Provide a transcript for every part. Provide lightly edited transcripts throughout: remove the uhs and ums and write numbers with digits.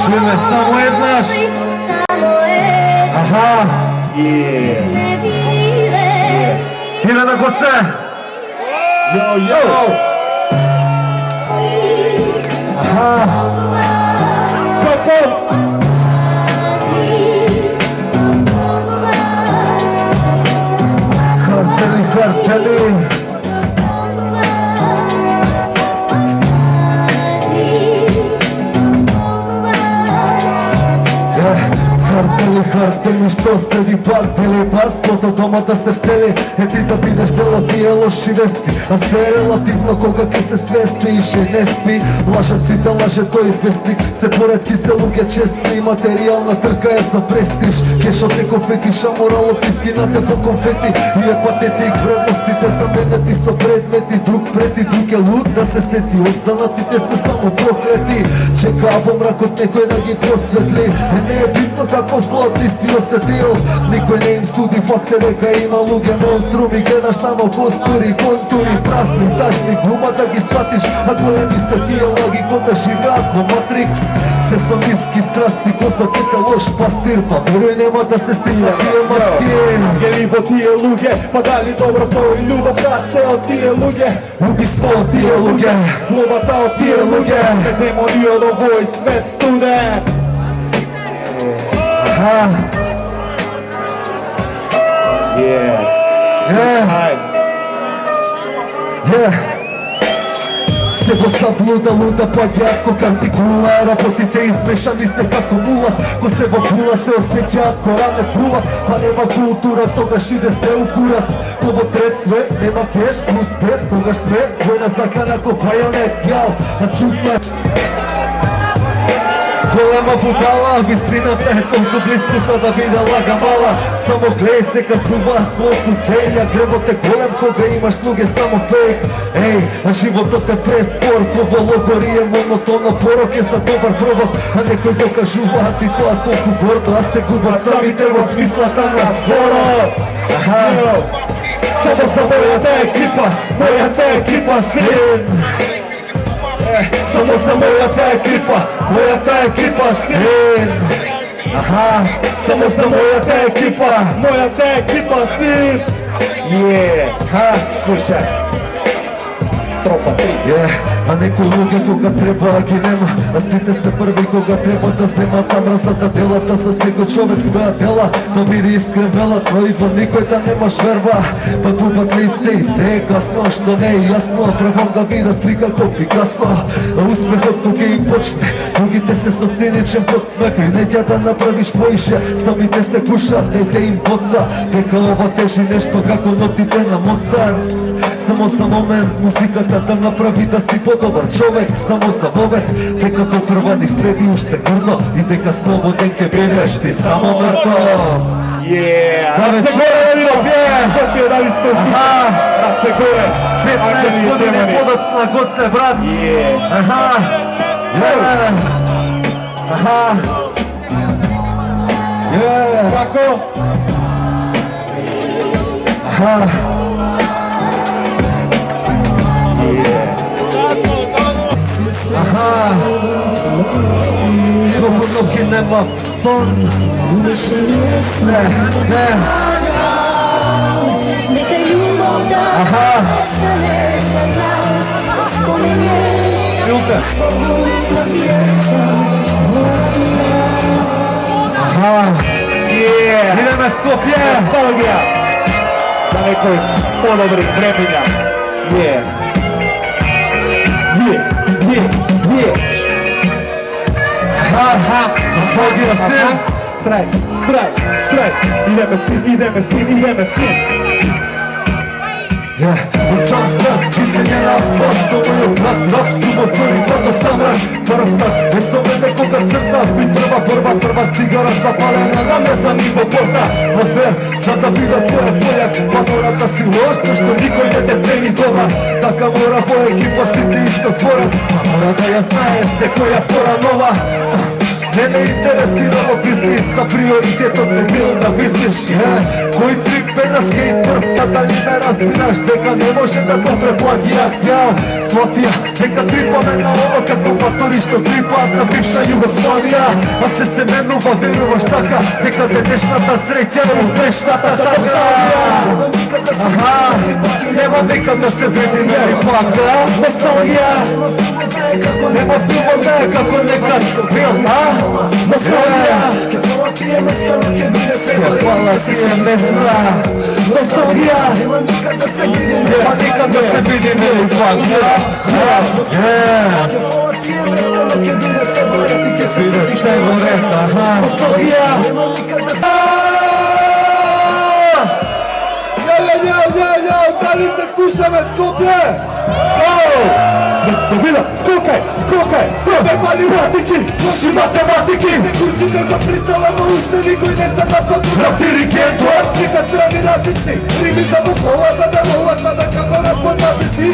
Чуеме само еднаш. Аха. Идеме Гоце. Йо. Аха. Попо. Хартели. Хартели, што следи пак телепатството дома да се всели. Ти да бидеш дел од тие лоши вести, а се релативно кога ке се свести и ше не спи. Лажат сите, лаже тој вестник, се поредки се луѓе честни. Материјална трка е за престиж, кешот е конфетиш, а моралот изгинате во конфети. И е патетик, вредностите заменети со предмети. Друг прети, друг е луд да се сети, останатите се само проклети. Чека во мракот некој да ги просветли. Не е битно какво зло ти си осетил, никој не им суди, факт е дека има луѓе монструми. Гледаш само костури, контури, празни, тажни, глума да ги сватиш. А големи се тие лаги ко да живеат во Матрикс. Се со ниски страсти, ко за тете лош пастир. Па веруј нема да се сиња тие маски. Ангели во тие луѓе, па дали доброто и љубовта се од тие луѓе. Убиство од тие луѓе, злобата од тие луѓе. Сме демони од овој свет студен. Се во саблуда, луда паѓаат ко картикула. Работите измешани се како мула, ко се во пула се осеќаат ко ранет пула. Па нема култура, тогаш иде се у курац. Ко во трет све, нема кеш плюс пет, тогаш све војна закана ко бајонет. Јао, а чутна голема будала, вистината е толку близко за да биде лага мала. Само глеј се казнуваат ко опустеја, гребот е голем кога имаш луѓе само фейк. Еј, а животот е преспор, ко во логори е монотонно, порок е за добар провод, а некој го кажуваат и тоа толку гордо, а се губат самите во смислата на зборот. Само за мојата екипа син. Само за мојата екипа син. Само за мојата екипа син. Слушај, Стропа 3. А некои луѓе кога треба ги нема, а сите се први кога треба да земат. А мрзата делата за секој човек стоја дела. Па биди искрен велат, но и во никој да немаш верба. Па губат лице и се е касно, што не е јасно. Првом да вида слика ко Пикасо. А успехот кога им почне, другите се со циничен подсмех. И неќа да направиш поише, самите се кушат, дете им боца. Дека ова тежи нешто како нотите на Моцарт. Само за момент музиката да направи да си подобар човек. Само за вовет, дека до прва ни следи уште гордо. И дека слободен ке бидеш ти само мртов. Раце горе, Скопје, дали Скопје? Раце горе. 15 години подоцна Гоце, брат. Како? Многу ноги нема сон. Не. Нека љубовта остане за нас. Филтер. Идеме Скопје. Носталгија. За некои подобри времења. Носталгија син. Страј. Идеме син. Од сам стар, писање на асфалт, со мојот брат, рап, субот, зори, па до сам рак. Прв так, е со мене кога црта, ви прва борба, прва цигара запалена, намесани во порта. На фер, за да видат кој е појак, па мора да си лошто, што никој не те цени дома. Така мора во екипа сите исто зборат, па мора да ја знаеш секоја фора нова. Не ме интересирало бизнис, а приоритетот не бил да висиш. Кој трип е на скейтборд, дали ме разбираш дека не може да го преплагијат. Јао, сватија, дека трипаме на ово како матори што трипаат на бивша Југославија. А се менува, веруваш така, дека денешната среќа е утрешната така. Нема никад да се видиме и пака. Носталгија, нема филмот не е како некад бил, носталгија. Ке фала тие места, носталгија. Нема никад да се видиме и пака. Биде се ворета, носталгија. Дали се слушаме, Скопје? Веќе те видам, скокај! Себе пали матики, лоши математики. Не курчите за пристава, но уште никој не се нападу. На диригентот, свика страни различни. Рими за букола, за да лолаш, за да говорат математици.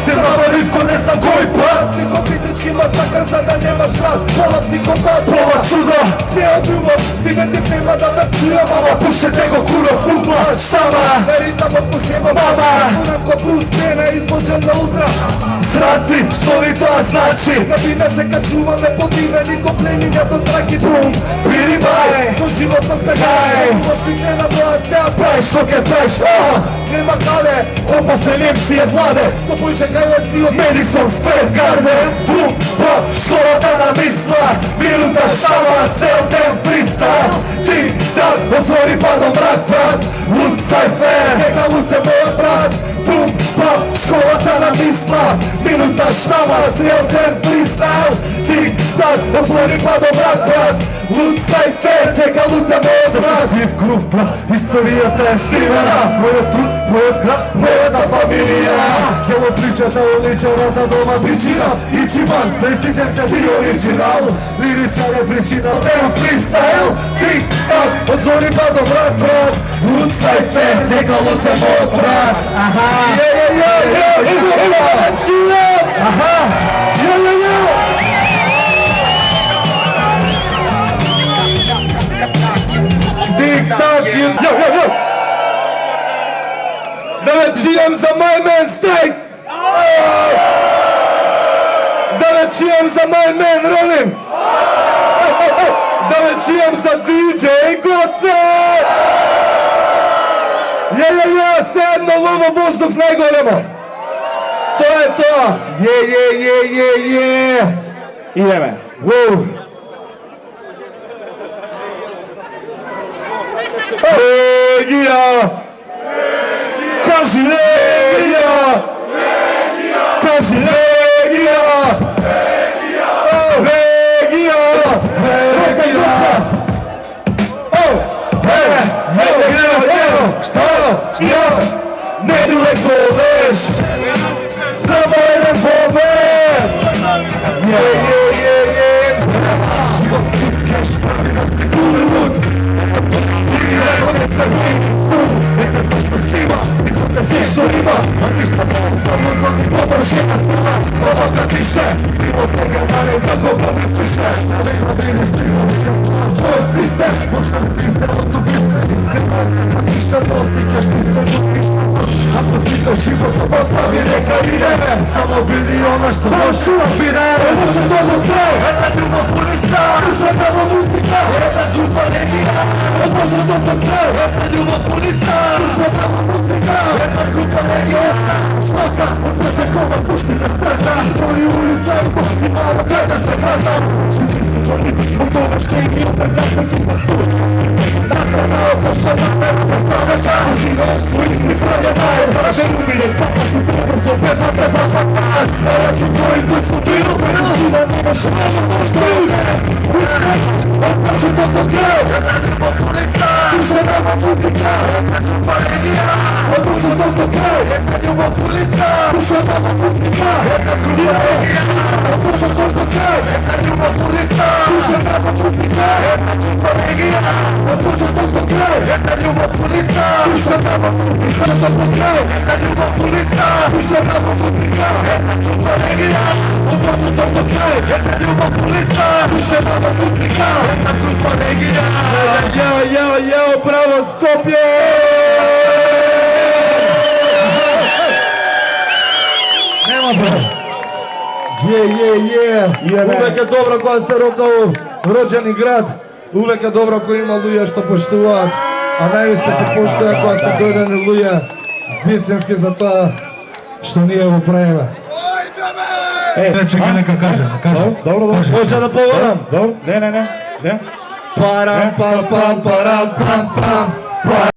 Се наварив ко не знам кој пат. Психофизички масакр, за да немаш рад. Пола психопат, пола чудо. Се од умов, сивете фема да ме чујам. Ама пушете го куров, пуглаш сама. Ритам од посеба, мама. Урам ко Брус Бена, изложен на утра. Зраци, што ли тоа значи? На бина се качуваме подивени ко племиња до траки. Бум, бири бај, до животно сме гај. Лошки не на влад, сега прај што ке преш. Нема каде, опасен си е владе. Со појше гајлаци од Медисон Сквер Гарден. Бум, бам, што да намисла? Минута штава, цел ден фристайл. Ти, так, отвори па до мрак, брат. Луд Сайфер, дека луте мојот брат. Бум, бам, школата намисла. Минута штава, цел ден фристайл. Тик, так, отвори па до мрак, брат. Луд Сайфер, дека луте мојот брат. Се грув, брат, историјата е снимена. Мојот труд, мојот град, мојата фамилија. Кело причата уличарата дома причина. Ичиман, президент е би оригинал. Лиричар е причина, ден фристайл. Тик, так, отвори па до мрак, брат. Луд Сайфер, дека луте мојот брат. Да ве чујам за мој мен Стейк. Да ве чујам за мој мен Роним. Да ве чујам за DJ Гоце. Сте едно лово воздух најголемо. Тоа е тоа. Идеме. Легија. Кажи Легија. Кажи Легија. Легија. Што? Не дулек водеш. Само еден повед. Зашто има, а ништа не само ноги површена сила. Ова катише, стило програмаре како боби пише. Навека бидеш стило, твој систем, остан систем од тубисте. Искрено се за ништа да осеќаш нисте до припасот. Ако сликаш живото, постави река и реве. Само биди она што можеш да биде. Може да го крај, една љубов улица. Душата во музика, една група Легија. Може да го крај, една љубов улица. Душата во музика, една група Легија. Шмака, од препекова пушти ме трка. Твои улица и пушти мало кај да се крата. Од това ще и од трката ги пастуј. Насрана од нашата мерна ставека. Живееш твои мислења најдражен умиле. Папати пребрзо без запата. Аз и твои дух бил. Има немаш можно што иде. Од почетот до крај. Една љубов улица. Душата во музика. Една група Легија. Од почетот до крај. Една љубов улица. Душата во музика. Една група Легија. Од почетот до крај. Една љубов улица. Душата nama muzika, jedna grupa regija, od početak do kraja, jedna ljubav punica. Sluša nama muzika, od početak do kraja, jedna ljubav punica. Sluša nama muzika, jedna grupa regija, od početak do kraja, jedna ljubav punica. Sluša nama muzika, jedna grupa regija. Jao, pravo Skopje! Nema bro. Uvek je dobro koja se roka u rođeni grad. Uvek je dobro koja ima luja što poštovat. A najviše se poštuje koja se dojdeni luja. Visinski za to što nije ovo prejeve. Čekaj neka kaže. Dobro. Može da povodam? Dobro, ne. Param pam pam param pam pam.